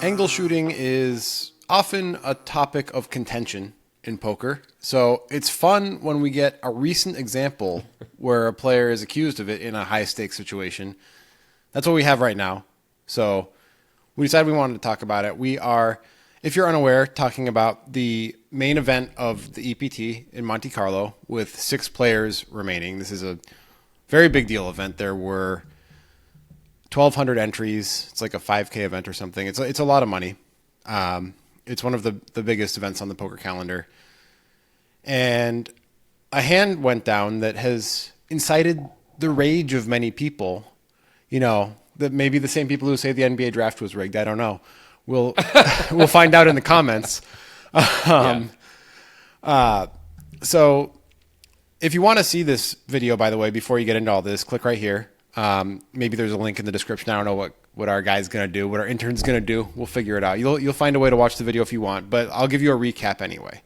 Angle shooting is often a topic of contention in poker. So it's fun when we get a recent example where a player is accused of it in a high stakes situation. That's what we have right now. So we decided we wanted to talk about it. We are, if you're unaware, talking about the main event of the EPT in Monte Carlo with 6 players remaining. This is a very big deal event. There were 1,200 entries. It's like a 5K event or something. It's a lot of money. It's one of the biggest events on the poker calendar. And a hand went down that has incited the rage of many people. You know, that maybe the same people who say the NBA draft was rigged. I don't know. We'll find out in the comments. So if you want to see this video, by the way, before you get into all this, click right here. Maybe there's a link in the description. I don't know what our guy's going to do, what our intern's going to do. We'll figure it out. You'll find a way to watch the video if you want, but I'll give you a recap anyway.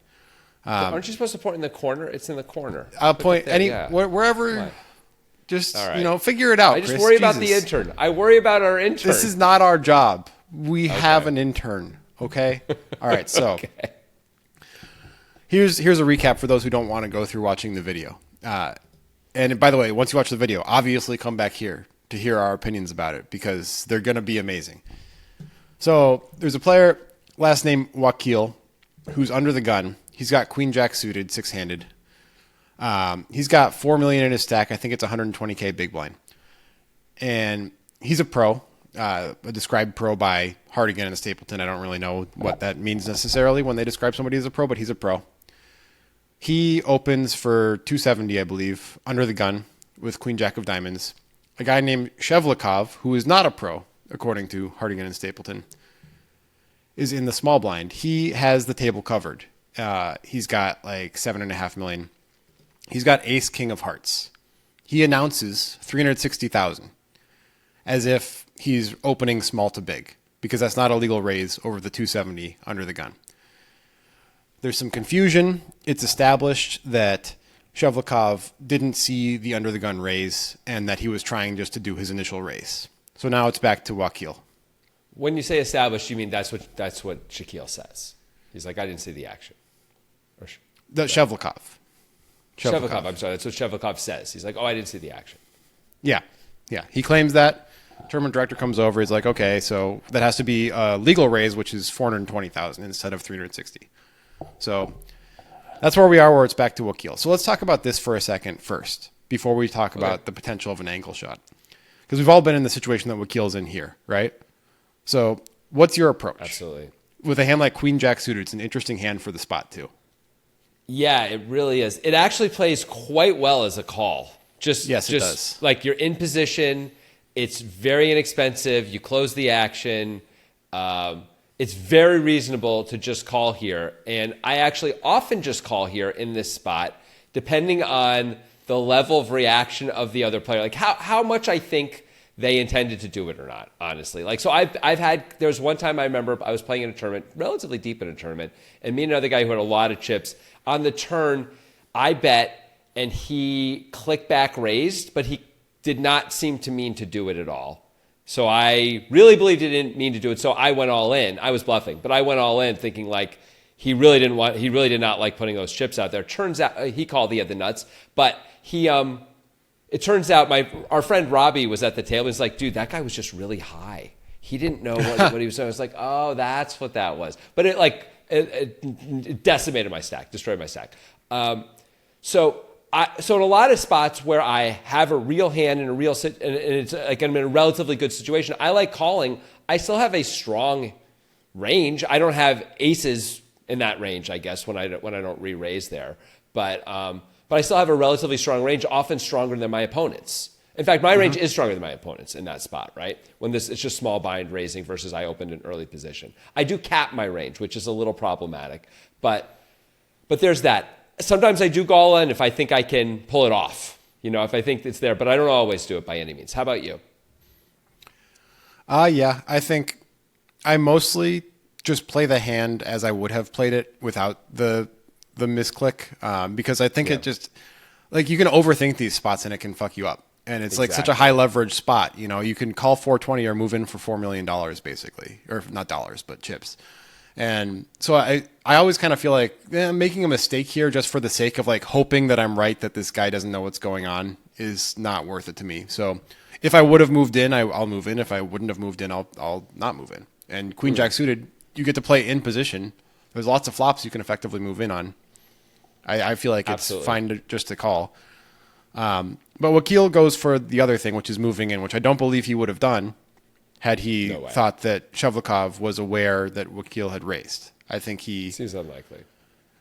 Aren't you supposed to point in the corner? It's in the corner. I'll point wherever. Right. Just, right. Figure it out. I just Chris. worry about the intern. I worry about our intern. This is not our job. We have an intern. Okay. All right. So Okay. here's a recap for those who don't want to go through watching the video. And by the way, once you watch the video, obviously come back here to hear our opinions about it because they're going to be amazing. So there's a player, last name Wakil, who's under the gun. He's got Queen Jack suited, 6-handed. He's got $4 million in his stack. I think it's 120K big blind. And he's a pro, a described pro by Hardigan and Stapleton. I don't really know what that means necessarily when they describe somebody as a pro, but he's a pro. He opens for 270, I believe, under the gun with Queen Jack of diamonds. A guy named Shevliakov, who is not a pro, according to Hardigan and Stapleton, is in the small blind. He has the table covered. He's got like 7.5 million. He's got ace king of hearts. He announces 360,000 as if he's opening small to big because that's not a legal raise over the 270 under the gun. There's some confusion. It's established that Shevliakov didn't see the under the gun raise and that he was trying just to do his initial raise. So now it's back to Wakil. When you say established, you mean that's what Shaquille says. He's like, I didn't see the action. Shevliakov. Shevliakov, I'm sorry. That's what Shevliakov says. He's like, oh, I didn't see the action. Yeah. He claims that. Tournament director comes over. He's like, okay, so that has to be a legal raise, which is 420,000 instead of 360. So that's where we are, where it's back to Wakil. So let's talk about this for a second first, before we talk about the potential of an angle shot. Because we've all been in the situation that Wakil's in here, right? So what's your approach? Absolutely. With a hand like Queen Jack suited, it's an interesting hand for the spot too. Yeah, it really is. It actually plays quite well as a call. It does. Like you're in position. It's very inexpensive. You close the action. It's very reasonable to just call here. And I actually often just call here in this spot, depending on the level of reaction of the other player. Like how much I think they intended to do it or not, honestly. Like, so there was one time I remember I was playing in a tournament, relatively deep in a tournament, and me and another guy who had a lot of chips, on the turn, I bet, and he click back raised, but he did not seem to mean to do it at all. So I really believed he didn't mean to do it, so I went all in. I was bluffing, but I went all in thinking like he really did not like putting those chips out there. Turns out, he called, he had the nuts, but it turns out our friend Robbie was at the table. He's like, dude, that guy was just really high. He didn't know what he was doing. I was like, oh, that's what that was. But it decimated my stack, destroyed my stack. So in a lot of spots where I have a real hand and it's like I'm in a relatively good situation, I like calling. I still have a strong range. I don't have aces in that range, I guess, when I don't re-raise there. But I still have a relatively strong range, often stronger than my opponents. In fact, my range is stronger than my opponents in that spot, right? When it's just small bind raising versus I opened an early position. I do cap my range, which is a little problematic, but there's that. Sometimes I do go all in if I think I can pull it off, if I think it's there, but I don't always do it by any means. How about you? Yeah, I think I mostly just play the hand as I would have played it without the misclick, because I think it just, like, you can overthink these spots and it can fuck you up. And it's like such a high leverage spot. You know, you can call 420 or move in for $4 million basically, or not dollars, but chips. And so I always kind of feel like I'm making a mistake here just for the sake of like hoping that I'm right, that this guy doesn't know what's going on is not worth it to me. So if I would have moved in, I'll move in. If I wouldn't have moved in, I'll not move in. And Queen Jack suited, you get to play in position. There's lots of flops you can effectively move in on. I feel like it's fine just to call. But Wakil goes for the other thing, which is moving in, which I don't believe he would have done had he thought that Shevliakov was aware that Wakil had raised. I think he... Seems unlikely.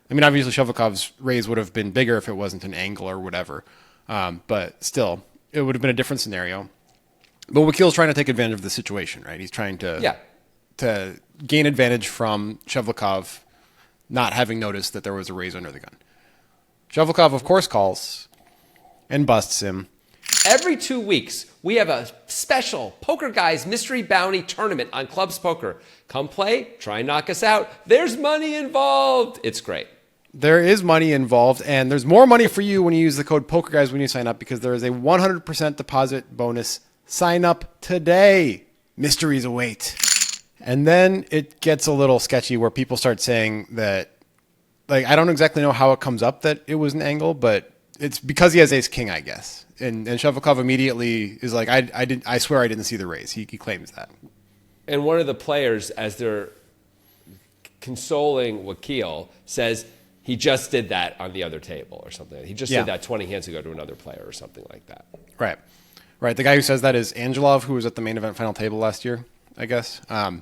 I mean, obviously Shevliakov's raise would have been bigger if it wasn't an angle or whatever. But still, it would have been a different scenario. But Wakil's trying to take advantage of the situation, right? He's trying to gain advantage from Shevliakov not having noticed that there was a raise under the gun. Shevliakov, of course, calls and busts him. Every 2 weeks, we have a special Poker Guys Mystery Bounty Tournament on Clubs Poker. Come play, try and knock us out. There's money involved. It's great. There is money involved, and there's more money for you when you use the code POKERGUYS when you sign up, because there is a 100% deposit bonus. Sign up today. Mysteries await. And then it gets a little sketchy where people start saying that, like, I don't exactly know how it comes up that it was an angle, but it's because he has ace king, I guess. And Shevliakov immediately is like, I swear I didn't see the raise. He claims that. And one of the players, as they're consoling Wakil, says he just did that on the other table or something. He just did that 20 hands ago to another player or something like that. Right. The guy who says that is Angelov, who was at the main event final table last year, I guess. Okay.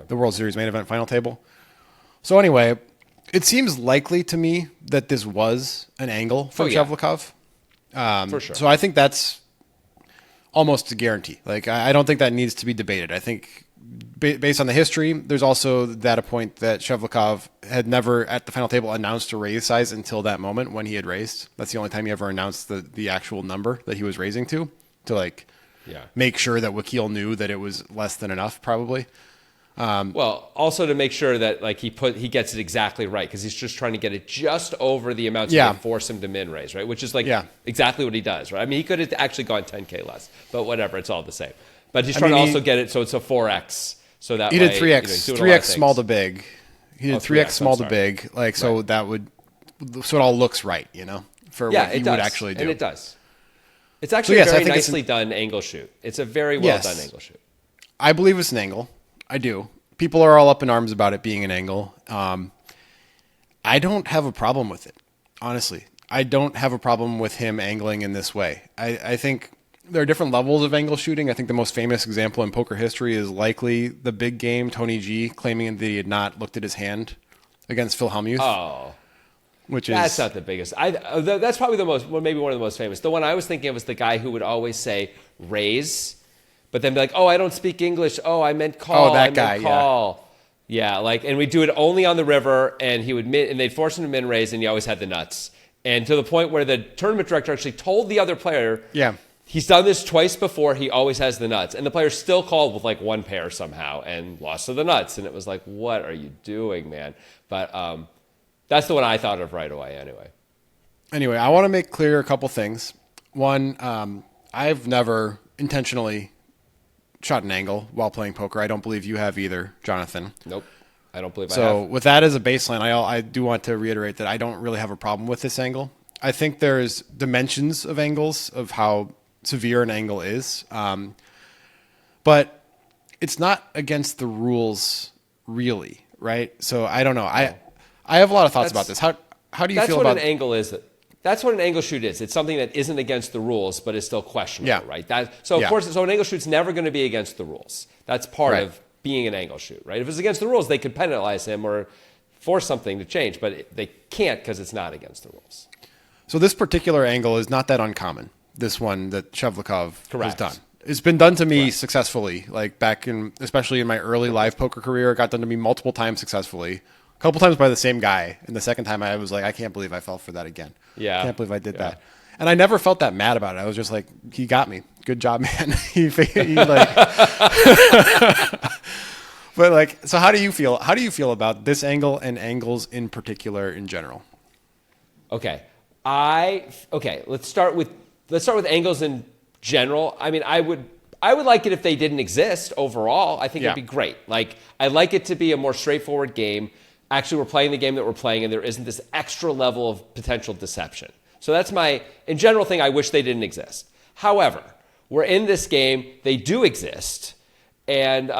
The World Series main event final table. So anyway, it seems likely to me that this was an angle from Shevliakov. For sure. So I think that's almost a guarantee. Like, I don't think that needs to be debated. I think based on the history, there's also the data point that Shevliakov had never at the final table announced a raise size until that moment when he had raised. That's the only time he ever announced the actual number that he was raising to like make sure that Wakil knew that it was less than enough, probably. Well, also to make sure that like he gets it exactly right, because he's just trying to get it just over the amount to force him to min raise, right? Which is like exactly what he does, right? I mean, he could have actually gone 10K less, but whatever, it's all the same. But he's trying to also get it so it's a 4x, so that he did 3x, 3x small to big. He did 3x small to big, like so that would so it all looks right, you know, for what he would actually do, and it does. It's actually a very nicely done angle shoot. It's a very well done angle shoot. I believe it's an angle. I do. People are all up in arms about it being an angle. I don't have a problem with it, honestly. I don't have a problem with him angling in this way. I think there are different levels of angle shooting. I think the most famous example in poker history is likely the big game, Tony G claiming that he had not looked at his hand against Phil Hellmuth. Oh, that's not the biggest. That's probably maybe one of the most famous. The one I was thinking of was the guy who would always say raise, but then be like, oh, I don't speak English. Oh, I meant call. Oh, that guy, call. Yeah, like, and we'd do it only on the river, and he would and they'd force him to min raise, and he always had the nuts. And to the point where the tournament director actually told the other player, he's done this twice before, he always has the nuts. And the player still called with like one pair somehow and lost to the nuts. And it was like, what are you doing, man? But that's the one I thought of right away Anyway, I want to make clear a couple things. One, I've never intentionally shot an angle while playing poker. I don't believe you have either, Jonathan. Nope. I don't believe I have. So with that as a baseline, I do want to reiterate that I don't really have a problem with this angle. I think there's dimensions of angles of how severe an angle is. But it's not against the rules really, right? So I don't know. I have a lot of thoughts about this. How do you feel about... That's what an angle is. That's what an angle shoot is. It's something that isn't against the rules, but is still questionable, right? Of course, so an angle shoot's never going to be against the rules. That's part of being an angle shoot, right? If it's against the rules, they could penalize him or force something to change, but they can't because it's not against the rules. So this particular angle is not that uncommon, this one that Shevliakov has done. It's been done to me successfully, like back in, especially in my early live poker career, it got done to me multiple times successfully. A couple times by the same guy. And the second time I was like, I can't believe I fell for that again. I can't believe I did that. And I never felt that mad about it. I was just like, he got me. Good job, man. he like... But like, so how do you feel? How do you feel about this angle and angles in particular in general? Okay. Let's start with let's start with angles in general. I mean, I would like it if they didn't exist overall. I think it'd be great. Like, I'd like it to be a more straightforward game. Actually, we're playing the game that we're playing, and there isn't this extra level of potential deception. So that's my, in general, thing I wish they didn't exist. However, we're in this game. They do exist. And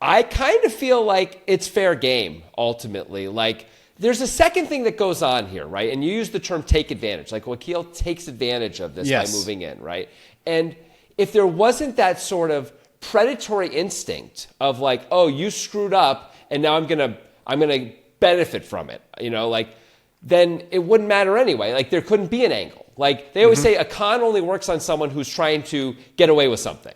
I kind of feel like it's fair game, ultimately. Like, there's a second thing that goes on here, right? And you use the term take advantage. Like, Wakil takes advantage of this by moving in, right? And if there wasn't that sort of predatory instinct of like, oh, you screwed up, and now I'm gonna benefit from it, like, then it wouldn't matter anyway. Like, there couldn't be an angle. Like, they always say a con only works on someone who's trying to get away with something.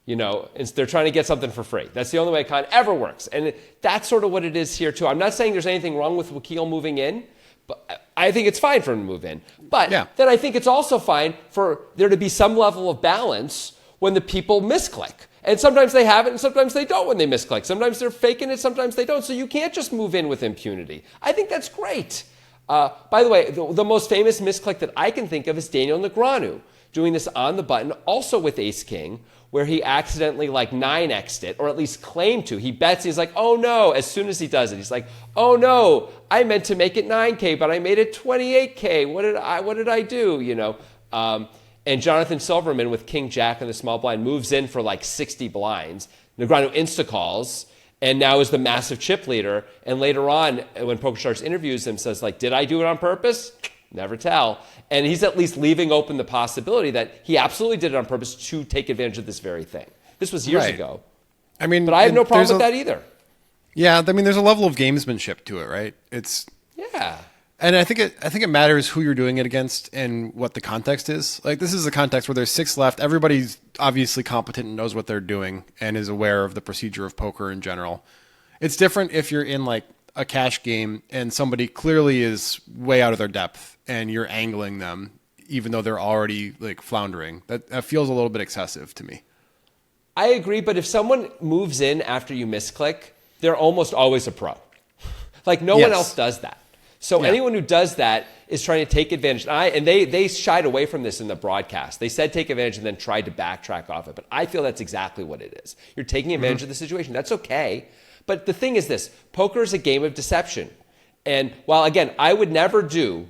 They're trying to get something for free. That's the only way a con ever works. And that's sort of what it is here, too. I'm not saying there's anything wrong with Wakil moving in, but I think it's fine for him to move in. But then I think it's also fine for there to be some level of balance when the people misclick. And sometimes they have it, and sometimes they don't when they misclick. Sometimes they're faking it, sometimes they don't. So you can't just move in with impunity. I think that's great. By the way, the most famous misclick that I can think of is Daniel Negreanu doing this on the button, also with Ace-King, where he accidentally 9x'd it, or at least claimed to. He bets, he's like, oh no, as soon as he does it, he's like, oh no, I meant to make it 9K, but I made it 28K. What did I do, And Jonathan Silverman with King Jack in the small blind moves in for 60 blinds. Negreanu insta-calls, and now is the massive chip leader. And later on, when PokerStars interviews him, says, did I do it on purpose? Never tell. And he's at least leaving open the possibility that he absolutely did it on purpose to take advantage of this very thing. This was years ago. I mean, but I have no problem with that either. Yeah, I mean, there's a level of gamesmanship to it, right? And I think it matters who you're doing it against and what the context is. Like, this is a context where there's 6 left. Everybody's obviously competent and knows what they're doing and is aware of the procedure of poker in general. It's different if you're in a cash game and somebody clearly is way out of their depth and you're angling them, even though they're already floundering. That feels a little bit excessive to me. I agree, but if someone moves in after you misclick, they're almost always a pro. No one else does that. So anyone who does that is trying to take advantage. And they shied away from this in the broadcast. They said take advantage and then tried to backtrack off it. But I feel that's exactly what it is. You're taking advantage of the situation. That's okay. But the thing is this. Poker is a game of deception. And while, again, I would never do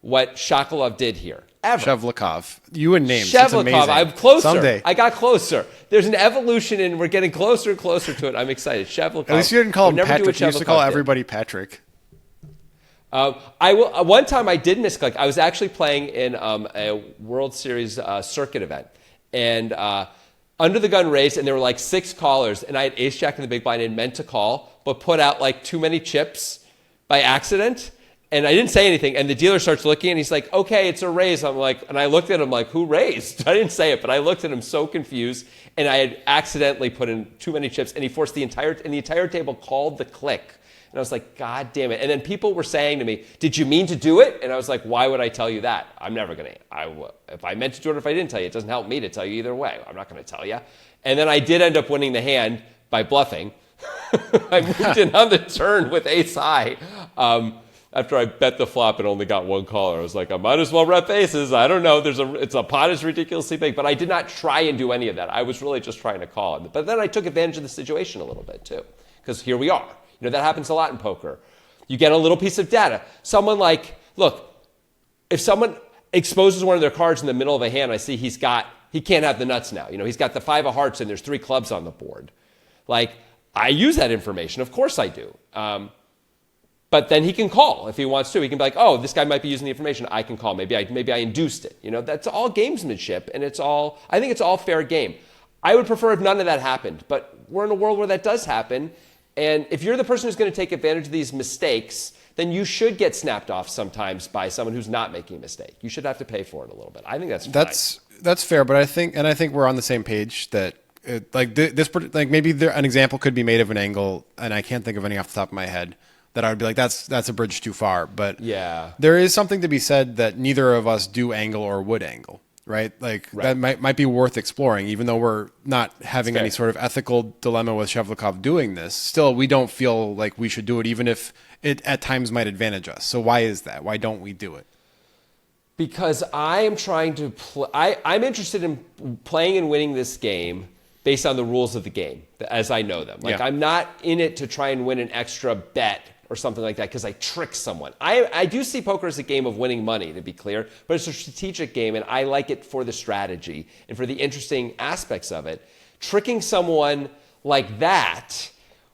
what Shakalov did here. Ever. Shevliakov. You and names. Shevliakov. I'm closer. Someday. I got closer. There's an evolution, and we're getting closer and closer to it. I'm excited. Shevliakov. At least you didn't call him Patrick. You used to call everybody Patrick. One time I did misclick. I was actually playing in a World Series circuit event, and under the gun raised, and there were 6 callers, and I had ace jack in the big blind and meant to call, but put out too many chips by accident, and I didn't say anything. And the dealer starts looking, and he's like, "Okay, it's a raise." I'm like, and I looked at him like, "Who raised?" I didn't say it, but I looked at him so confused, and I had accidentally put in too many chips, and he forced the entire table called the click. And I was like, God damn it. And then people were saying to me, did you mean to do it? And I was like, why would I tell you that? I'm never going to. If I meant to do it, if I didn't tell you, it doesn't help me to tell you either way. I'm not going to tell you. And then I did end up winning the hand by bluffing. I moved in on the turn with ace high. After I bet the flop and only got 1 caller, I was like, I might as well rep aces. I don't know. The pot is ridiculously big. But I did not try and do any of that. I was really just trying to call. But then I took advantage of the situation a little bit too. Because here we are. That happens a lot in poker. You get a little piece of data. Someone look, if someone exposes one of their cards in the middle of a hand, I see he can't have the nuts now. He's got the 5 of hearts and there's 3 clubs on the board. I use that information. Of course I do. But then he can call if he wants to. He can be like, oh, this guy might be using the information. I can call. Maybe I induced it. That's all gamesmanship, and I think it's all fair game. I would prefer if none of that happened, but we're in a world where that does happen. And if you're the person who's going to take advantage of these mistakes, then you should get snapped off sometimes by someone who's not making a mistake. You should have to pay for it a little bit. I think that's fair, but I think we're on the same page that maybe an example could be made of an angle, and I can't think of any off the top of my head that I would be like, that's a bridge too far. But there is something to be said that neither of us do angle or would angle. Right? That might be worth exploring, even though we're not having any sort of ethical dilemma with Shevliakov doing this. Still, we don't feel like we should do it, even if it at times might advantage us. So why is that? Why don't we do it? Because I am trying to I'm interested in playing and winning this game based on the rules of the game as I know them. Like I'm not in it to try and win an extra bet or something like that because I trick someone. I do see poker as a game of winning money, to be clear, but it's a strategic game, and I like it for the strategy and for the interesting aspects of it. Tricking someone like that,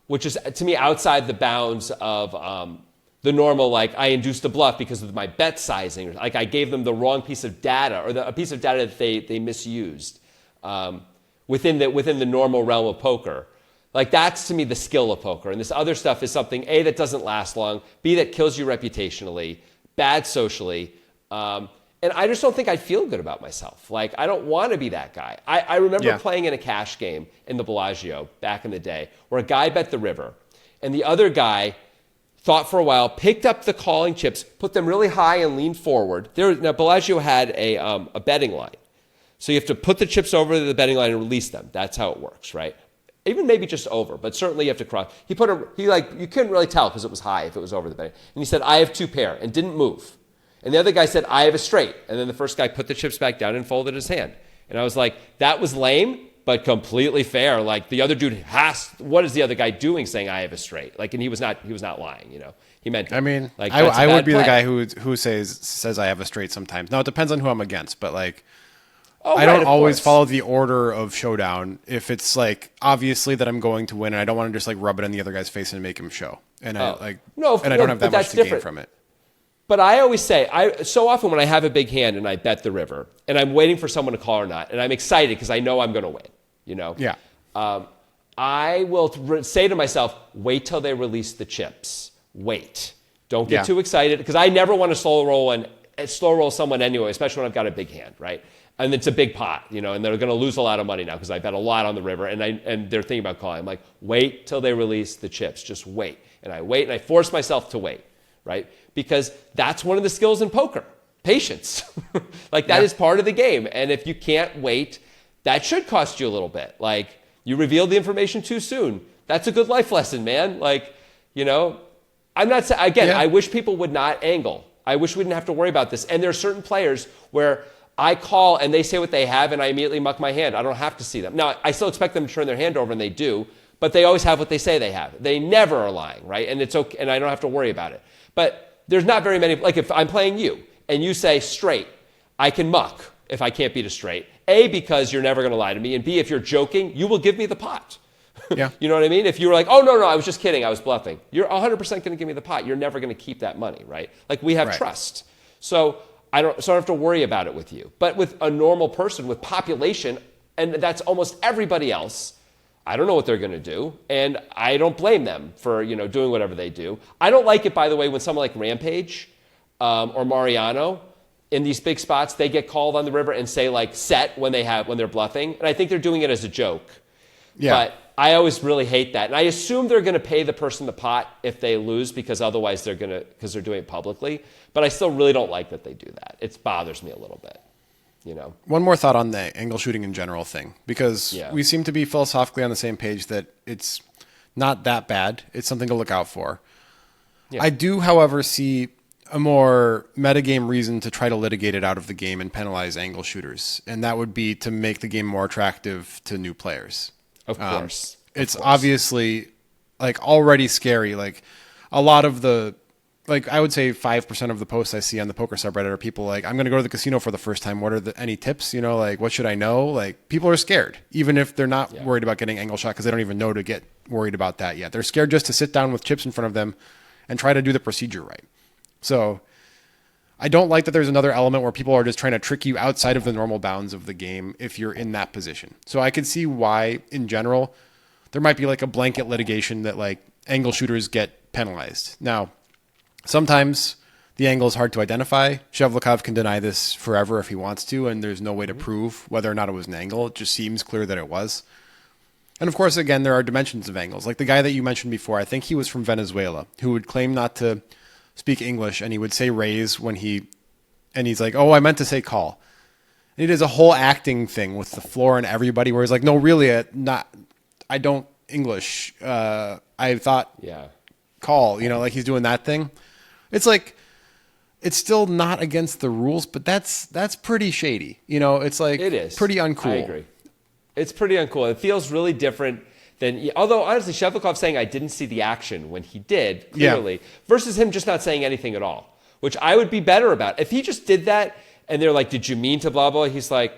which is to me outside the bounds of the normal, like I induced a bluff because of my bet sizing, or like I gave them the wrong piece of data or a piece of data that they misused within the normal realm of poker. Like that's to me the skill of poker. And this other stuff is something, A, that doesn't last long, B, that kills you reputationally, bad socially. And I just don't think I'd feel good about myself. Like I don't want to be that guy. I remember playing in a cash game in the Bellagio back in the day where a guy bet the river and the other guy thought for a while, picked up the calling chips, put them really high and leaned forward. Now Bellagio had a betting line. So you have to put the chips over the betting line and release them. That's how it works, right? Even maybe just over, but certainly you have to cross. You couldn't really tell because it was high if it was over the betting. And he said, I have 2 pair, and didn't move. And the other guy said, I have a straight. And then the first guy put the chips back down and folded his hand. And I was like, that was lame, but completely fair. Like the other dude what is the other guy doing saying I have a straight? Like, and he was not lying, you know. He meant, I mean, like, I would be the guy who says I have a straight sometimes. Now it depends on who I'm against, but like, I don't always follow the order of showdown. If it's like obviously that I'm going to win, and I don't want to just like rub it in the other guy's face and make him show, and I don't have that much to gain from it. But I always say, so often when I have a big hand and I bet the river, and I'm waiting for someone to call or not, and I'm excited because I know I'm going to win, you know? Yeah. I will say to myself, wait till they release the chips. Wait. Don't get too excited, because I never want to slow roll someone anyway, especially when I've got a big hand, right? And it's a big pot, you know, and they're going to lose a lot of money now because I bet a lot on the river, and they're thinking about calling. I'm like, wait till they release the chips. Just wait. And I wait, and I force myself to wait, right? Because that's one of the skills in poker, patience. Like that is part of the game. And if you can't wait, that should cost you a little bit. Like you revealed the information too soon. That's a good life lesson, man. Like, you know, I'm not saying, again, I wish people would not angle. I wish we didn't have to worry about this. And there are certain players where I call and they say what they have and I immediately muck my hand. I don't have to see them. Now, I still expect them to turn their hand over, and they do, but they always have what they say they have. They never are lying, right? And it's okay, and I don't have to worry about it. But there's not very many, like if I'm playing you and you say straight, I can muck if I can't beat a straight. A, because you're never going to lie to me, and B, if you're joking, you will give me the pot. Yeah. You know what I mean? If you were like, oh, no, I was just kidding, I was bluffing, you're 100% going to give me the pot. You're never going to keep that money, right? Like we have trust. So I don't have to worry about it with you. But with a normal person with population, and that's almost everybody else, I don't know what they're going to do, and I don't blame them for, you know, doing whatever they do. I don't like it, by the way, when someone like Rampage or Mariano in these big spots, they get called on the river and say like set when they're bluffing, and I think they're doing it as a joke. Yeah. But I always really hate that, and I assume they're going to pay the person the pot if they lose, because otherwise because they're doing it publicly. But I still really don't like that they do that. It bothers me a little bit. You know. One more thought on the angle shooting in general thing, because we seem to be philosophically on the same page that it's not that bad. It's something to look out for. Yeah. I do, however, see a more metagame reason to try to litigate it out of the game and penalize angle shooters, and that would be to make the game more attractive to new players. Of course. It's obviously like already scary. Like a lot of the, like I would say 5% of the posts I see on the poker subreddit are people like, I'm going to go to the casino for the first time. What are any tips? You know, like what should I know? Like people are scared, even if they're not worried about getting angle shot, because they don't even know to get worried about that yet. They're scared just to sit down with chips in front of them and try to do the procedure right. So I don't like that there's another element where people are just trying to trick you outside of the normal bounds of the game if you're in that position. So I could see why, in general, there might be like a blanket litigation that like angle shooters get penalized. Now, sometimes the angle is hard to identify. Shevliakov can deny this forever if he wants to, and there's no way to prove whether or not it was an angle. It just seems clear that it was. And of course, again, there are dimensions of angles. Like the guy that you mentioned before, I think he was from Venezuela, who would claim not to speak English, and he would say raise and he's like, oh, I meant to say call. And he does a whole acting thing with the floor and everybody where he's like, no, really, I don't English. I thought call, you know, like he's doing that thing. It's like, it's still not against the rules, but that's pretty shady. You know, it's like it is pretty uncool. I agree. It's pretty uncool. It feels really different than, although honestly, Shevliakov saying I didn't see the action when he did, clearly, versus him just not saying anything at all, which I would be better about. If he just did that and they're like, did you mean to blah, blah, he's like,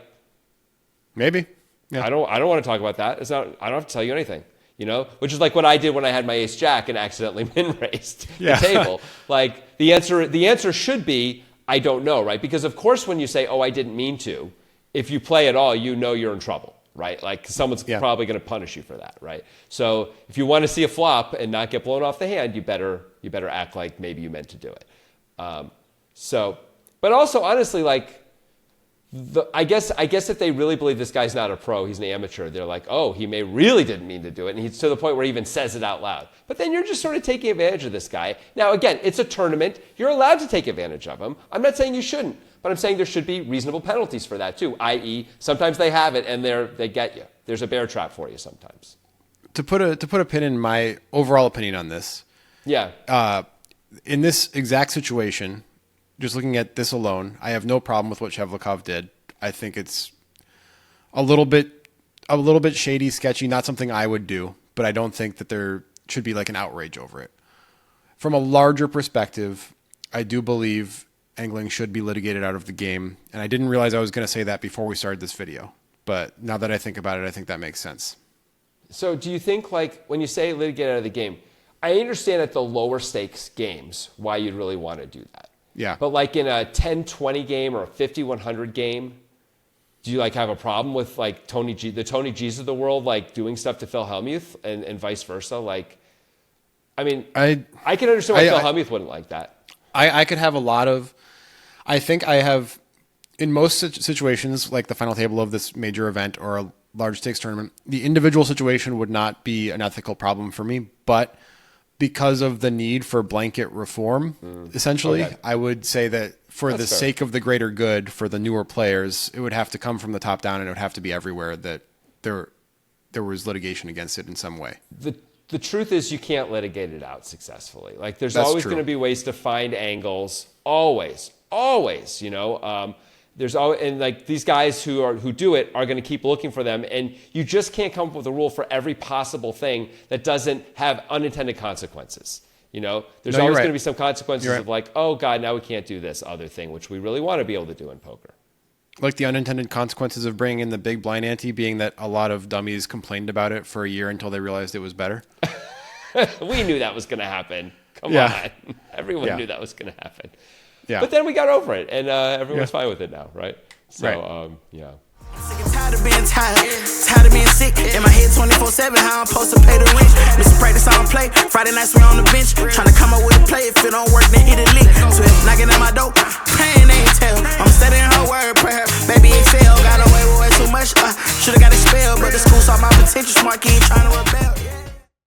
maybe. Yeah. I don't want to talk about that. I don't have to tell you anything, you know, which is like what I did when I had my ace jack and accidentally min raised the table. Like the answer should be, I don't know, right? Because of course, when you say, oh, I didn't mean to, if you play at all, you know you're in trouble. Right? Like someone's probably going to punish you for that, right? So if you want to see a flop and not get blown off the hand, you better act like maybe you meant to do it. But also honestly, like I guess if they really believe this guy's not a pro, he's an amateur, they're like, oh, he really didn't mean to do it, and he's to the point where he even says it out loud. But then you're just sort of taking advantage of this guy. Now again, it's a tournament. You're allowed to take advantage of him. I'm not saying you shouldn't. But I'm saying there should be reasonable penalties for that too, i.e. sometimes they have it and they get you. There's a bear trap for you sometimes. To put a pin in my overall opinion on this. Yeah. In this exact situation, just looking at this alone, I have no problem with what Shevliakov did. I think it's a little bit shady, sketchy, not something I would do, but I don't think that there should be like an outrage over it. From a larger perspective, I do believe angling should be litigated out of the game. And I didn't realize I was going to say that before we started this video. But now that I think about it, I think that makes sense. So do you think, like, when you say litigate out of the game, I understand at the lower stakes games why you'd really want to do that. Yeah. But like in a 10-20 game or a 50-100 game, do you like have a problem with like the Tony G's of the world, like doing stuff to Phil Hellmuth and vice versa? Like, I mean, I can understand why Phil Hellmuth wouldn't like that. I could have a lot of, I think I have, in most situations, like the final table of this major event or a large stakes tournament, the individual situation would not be an ethical problem for me. But because of the need for blanket reform, essentially, I would say that for the sake of the greater good for the newer players, it would have to come from the top down and it would have to be everywhere that there was litigation against it in some way. The truth is you can't litigate it out successfully. Like there's always going to be ways to find angles. Always, you know, there's always, and like these guys who do it are going to keep looking for them. And you just can't come up with a rule for every possible thing that doesn't have unintended consequences. You know, there's always going to be some consequences of like, oh God, now we can't do this other thing, which we really want to be able to do in poker. Like the unintended consequences of bringing in the big blind ante being that a lot of dummies complained about it for a year until they realized it was better. We knew that was going to happen. Come on. Everyone knew that was going to happen. Yeah. But then we got over it, and everyone's fine with it now, right? So, yeah. Sick and tired of being tired of being sick. In my head 24/7, how I'm supposed to pay the rent. Mr. Practice, I don't play. Friday nights we on the bench, trying to come up with a play. If it don't work, then hit a lick. So if knocking at my door, pain ain't tell. I'm studying her word prayer. Baby excel, got away with way too much. Should've got expelled, but the school saw my potential. Smart kid trying